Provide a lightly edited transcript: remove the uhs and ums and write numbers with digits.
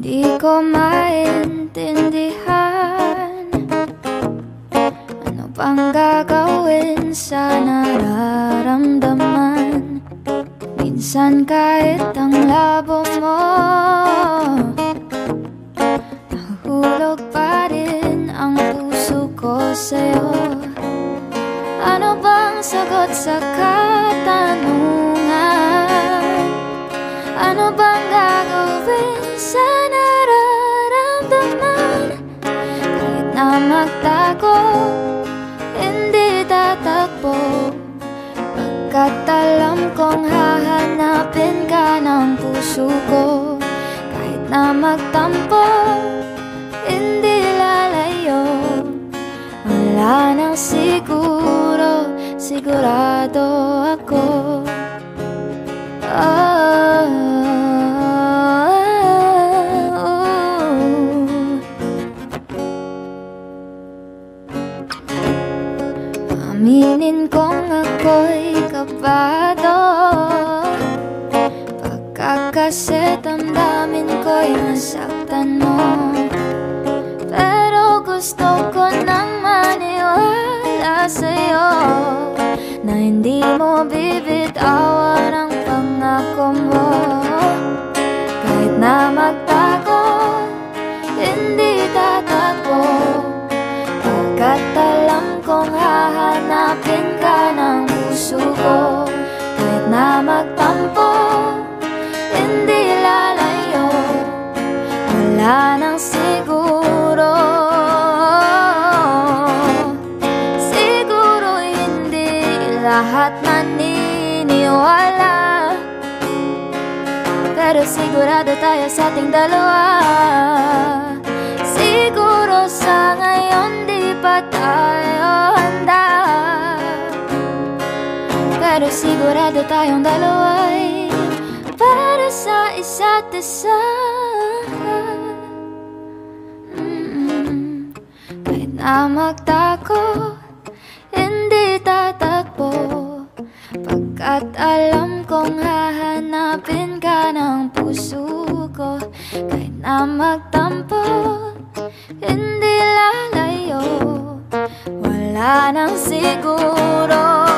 Di ko maintindihan ano bang gagawin sa nararamdaman. Minsan kahit ang labo mo, nahulog pa rin ang puso ko sa'yo. Ano bang sagot sa katanungan? Ano bang gagawin sa nararamdaman? Kahit na magtago, hindi tatakbo, pagkat alam kong hahanapin ka ng puso ko. Kahit na magtampo, hindi lalayo, wala nang siguro, sigurado ako. Aminin kong ako'y kabado, baka kasi damdamin ko'y masaktan mo. Pero gusto ko nang maniwala sa'yo na hindi mo bibitawan ang pangako mo. Kahit na magtago, hindi tatakbo, pagkat alam kong hahanapin ka ng puso ko. Kahit na magtampo, hindi lalayo, wala nang siguro. Siguro hindi lahat maniniwala, pero sigurado tayo sa ating dalawa. Siguro sa ngayon di pa tayo handa, pero sigurado tayong dalawa'y para sa isa't isa. Kahit na magtago, hindi tatakbo, pagkat alam kong hahanapin ka ng puso ko. Kahit na magtampo, hindi lalayo, wala nang siguro.